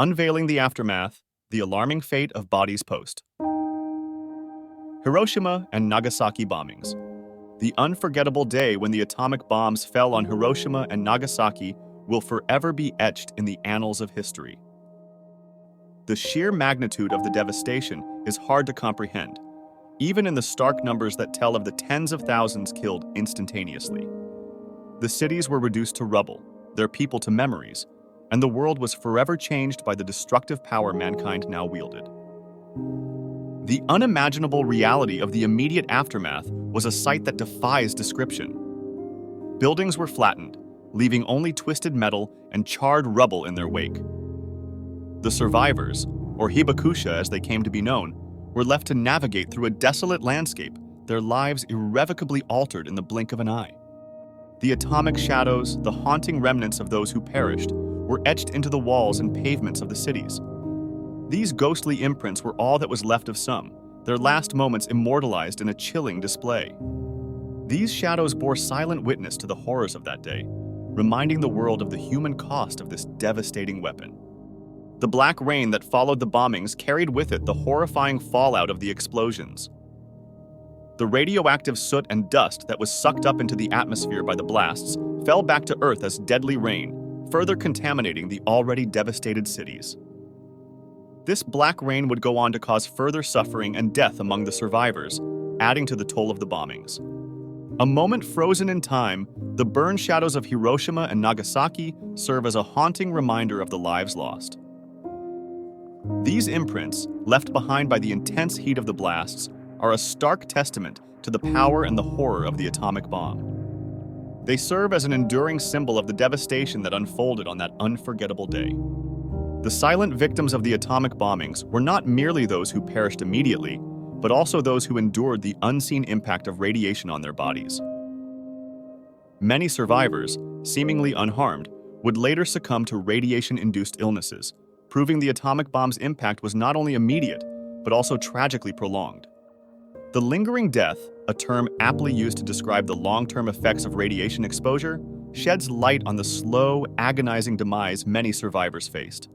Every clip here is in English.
Unveiling the Aftermath, The Alarming Fate of Bodies Post. Hiroshima and Nagasaki bombings. The unforgettable day when the atomic bombs fell on Hiroshima and Nagasaki will forever be etched in the annals of history. The sheer magnitude of the devastation is hard to comprehend, even in the stark numbers that tell of the tens of thousands killed instantaneously. The cities were reduced to rubble, their people to memories, and the world was forever changed by the destructive power mankind now wielded. The unimaginable reality of the immediate aftermath was a sight that defies description. Buildings were flattened, leaving only twisted metal and charred rubble in their wake. The survivors, or hibakusha as they came to be known, were left to navigate through a desolate landscape, their lives irrevocably altered in the blink of an eye. The atomic shadows, the haunting remnants of those who perished, were etched into the walls and pavements of the cities. These ghostly imprints were all that was left of some, their last moments immortalized in a chilling display. These shadows bore silent witness to the horrors of that day, reminding the world of the human cost of this devastating weapon. The black rain that followed the bombings carried with it the horrifying fallout of the explosions. The radioactive soot and dust that was sucked up into the atmosphere by the blasts fell back to Earth as deadly rain, further contaminating the already devastated cities. This black rain would go on to cause further suffering and death among the survivors, adding to the toll of the bombings. A moment frozen in time, the burned shadows of Hiroshima and Nagasaki serve as a haunting reminder of the lives lost. These imprints, left behind by the intense heat of the blasts, are a stark testament to the power and the horror of the atomic bomb. They serve as an enduring symbol of the devastation that unfolded on that unforgettable day. The silent victims of the atomic bombings were not merely those who perished immediately, but also those who endured the unseen impact of radiation on their bodies. Many survivors, seemingly unharmed, would later succumb to radiation-induced illnesses, proving the atomic bomb's impact was not only immediate, but also tragically prolonged. The lingering death, a term aptly used to describe the long-term effects of radiation exposure, sheds light on the slow, agonizing demise many survivors faced.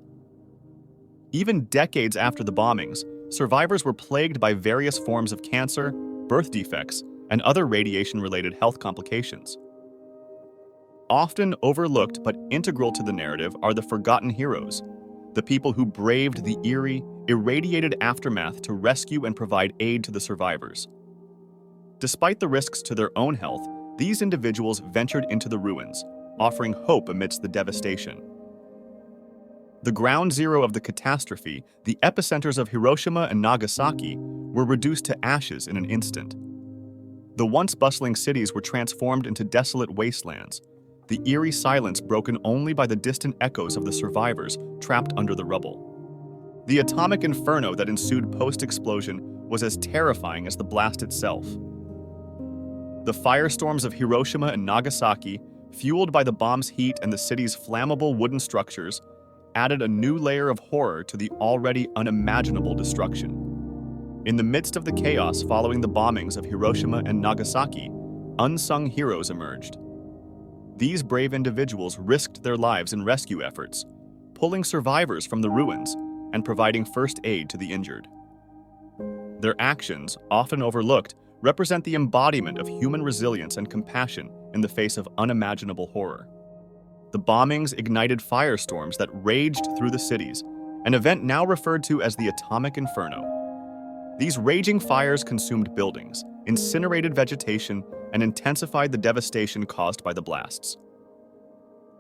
Even decades after the bombings, survivors were plagued by various forms of cancer, birth defects, and other radiation-related health complications. Often overlooked but integral to the narrative are the forgotten heroes, the people who braved the eerie, irradiated aftermath to rescue and provide aid to the survivors. Despite the risks to their own health, these individuals ventured into the ruins, offering hope amidst the devastation. The ground zero of the catastrophe, the epicenters of Hiroshima and Nagasaki, were reduced to ashes in an instant. The once bustling cities were transformed into desolate wastelands, the eerie silence broken only by the distant echoes of the survivors trapped under the rubble. The atomic inferno that ensued post-explosion was as terrifying as the blast itself. The firestorms of Hiroshima and Nagasaki, fueled by the bomb's heat and the city's flammable wooden structures, added a new layer of horror to the already unimaginable destruction. In the midst of the chaos following the bombings of Hiroshima and Nagasaki, unsung heroes emerged. These brave individuals risked their lives in rescue efforts, pulling survivors from the ruins and providing first aid to the injured. Their actions, often overlooked, represent the embodiment of human resilience and compassion in the face of unimaginable horror. The bombings ignited firestorms that raged through the cities, an event now referred to as the Atomic Inferno. These raging fires consumed buildings, incinerated vegetation, and intensified the devastation caused by the blasts.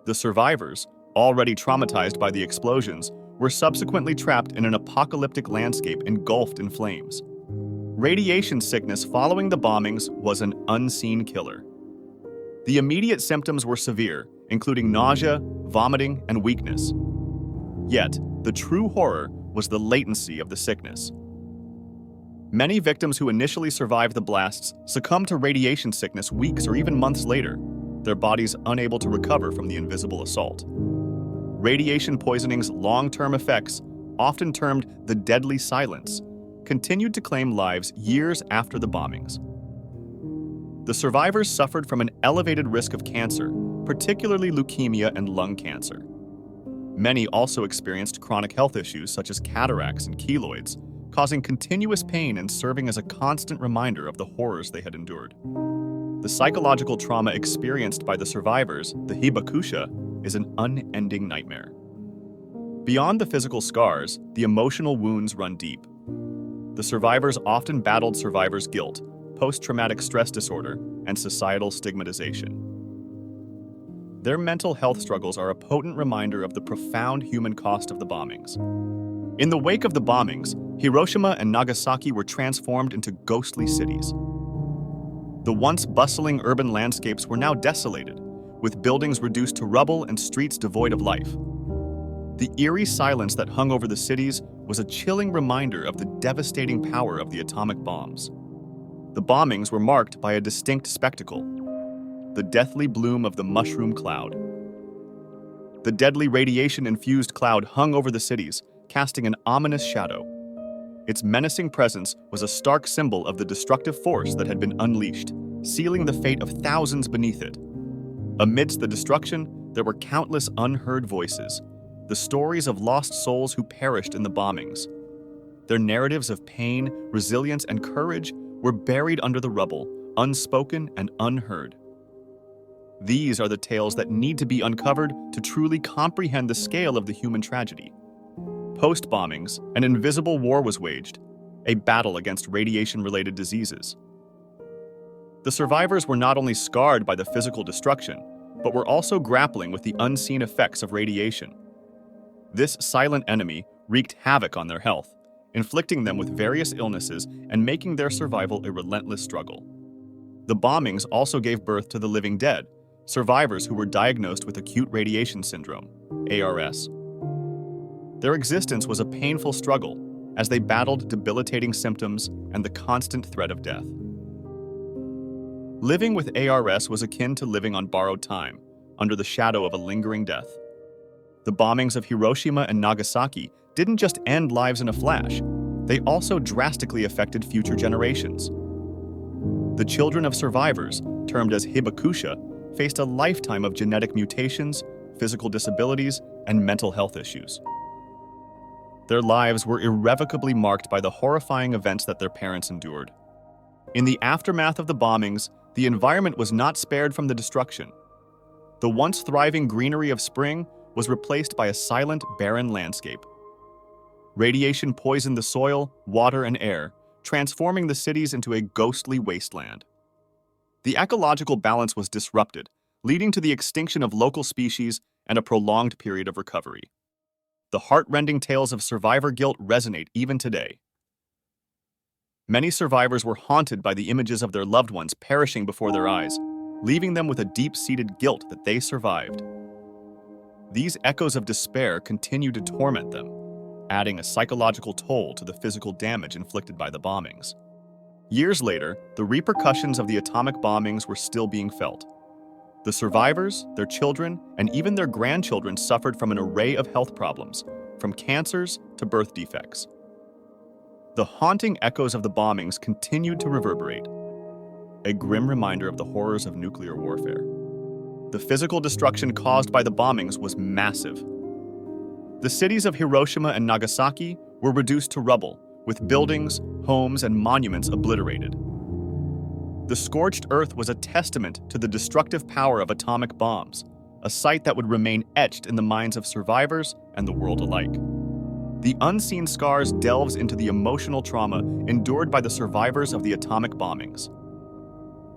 The survivors, already traumatized by the explosions, were subsequently trapped in an apocalyptic landscape engulfed in flames. Radiation sickness following the bombings was an unseen killer. The immediate symptoms were severe, including nausea, vomiting, and weakness. Yet, the true horror was the latency of the sickness. Many victims who initially survived the blasts succumbed to radiation sickness weeks or even months later, their bodies unable to recover from the invisible assault. Radiation poisoning's long-term effects, often termed the deadly silence, continued to claim lives years after the bombings. The survivors suffered from an elevated risk of cancer, particularly leukemia and lung cancer. Many also experienced chronic health issues such as cataracts and keloids, causing continuous pain and serving as a constant reminder of the horrors they had endured. The psychological trauma experienced by the survivors, the hibakusha, is an unending nightmare. Beyond the physical scars, the emotional wounds run deep. The survivors often battled survivor's guilt, post-traumatic stress disorder, and societal stigmatization. Their mental health struggles are a potent reminder of the profound human cost of the bombings. In the wake of the bombings, Hiroshima and Nagasaki were transformed into ghostly cities. The once bustling urban landscapes were now desolated, with buildings reduced to rubble and streets devoid of life. The eerie silence that hung over the cities was a chilling reminder of the devastating power of the atomic bombs. The bombings were marked by a distinct spectacle: the deathly bloom of the mushroom cloud. The deadly radiation-infused cloud hung over the cities, casting an ominous shadow. Its menacing presence was a stark symbol of the destructive force that had been unleashed, sealing the fate of thousands beneath it. Amidst the destruction, there were countless unheard voices, the stories of lost souls who perished in the bombings. Their narratives of pain, resilience, and courage were buried under the rubble, unspoken and unheard. These are the tales that need to be uncovered to truly comprehend the scale of the human tragedy. Post-bombings, an invisible war was waged, a battle against radiation-related diseases. The survivors were not only scarred by the physical destruction, but were also grappling with the unseen effects of radiation. This silent enemy wreaked havoc on their health, inflicting them with various illnesses and making their survival a relentless struggle. The bombings also gave birth to the living dead, survivors who were diagnosed with acute radiation syndrome, ARS. Their existence was a painful struggle as they battled debilitating symptoms and the constant threat of death. Living with ARS was akin to living on borrowed time, under the shadow of a lingering death. The bombings of Hiroshima and Nagasaki didn't just end lives in a flash, they also drastically affected future generations. The children of survivors, termed as hibakusha, faced a lifetime of genetic mutations, physical disabilities, and mental health issues. Their lives were irrevocably marked by the horrifying events that their parents endured. In the aftermath of the bombings, the environment was not spared from the destruction. The once thriving greenery of spring was replaced by a silent, barren landscape. Radiation poisoned the soil, water, and air, transforming the cities into a ghostly wasteland. The ecological balance was disrupted, leading to the extinction of local species and a prolonged period of recovery. The heart-rending tales of survivor guilt resonate even today. Many survivors were haunted by the images of their loved ones perishing before their eyes, leaving them with a deep-seated guilt that they survived. These echoes of despair continue to torment them, adding a psychological toll to the physical damage inflicted by the bombings. Years later, the repercussions of the atomic bombings were still being felt. The survivors, their children, and even their grandchildren suffered from an array of health problems, from cancers to birth defects. The haunting echoes of the bombings continued to reverberate, a grim reminder of the horrors of nuclear warfare. The physical destruction caused by the bombings was massive. The cities of Hiroshima and Nagasaki were reduced to rubble, with buildings, homes, and monuments obliterated. The scorched earth was a testament to the destructive power of atomic bombs, a sight that would remain etched in the minds of survivors and the world alike. The unseen scars delves into the emotional trauma endured by the survivors of the atomic bombings.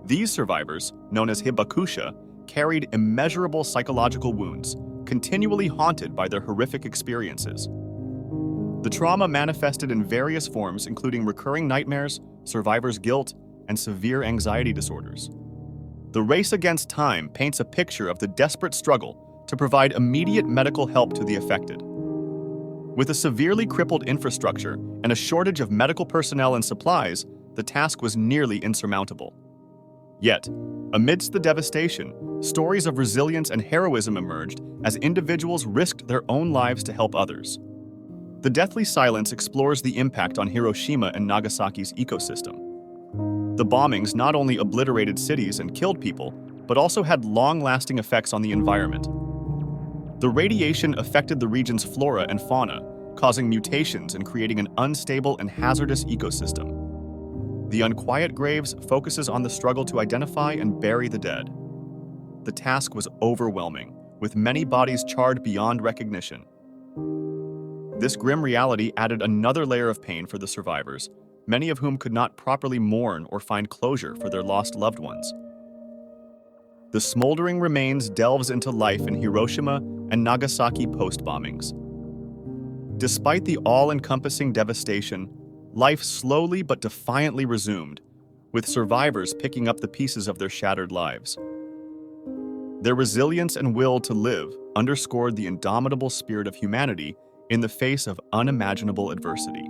These survivors, known as hibakusha, carried immeasurable psychological wounds, continually haunted by their horrific experiences. The trauma manifested in various forms, including recurring nightmares, survivor's guilt, and severe anxiety disorders. The race against time paints a picture of the desperate struggle to provide immediate medical help to the affected. With a severely crippled infrastructure and a shortage of medical personnel and supplies, the task was nearly insurmountable. Yet, amidst the devastation, stories of resilience and heroism emerged as individuals risked their own lives to help others. The deathly silence explores the impact on Hiroshima and Nagasaki's ecosystem. The bombings not only obliterated cities and killed people, but also had long-lasting effects on the environment. The radiation affected the region's flora and fauna, causing mutations and creating an unstable and hazardous ecosystem. The Unquiet Graves focuses on the struggle to identify and bury the dead. The task was overwhelming, with many bodies charred beyond recognition. This grim reality added another layer of pain for the survivors, many of whom could not properly mourn or find closure for their lost loved ones. The smoldering remains delves into life in Hiroshima and Nagasaki post-bombings. Despite the all-encompassing devastation, life slowly but defiantly resumed, with survivors picking up the pieces of their shattered lives. Their resilience and will to live underscored the indomitable spirit of humanity in the face of unimaginable adversity.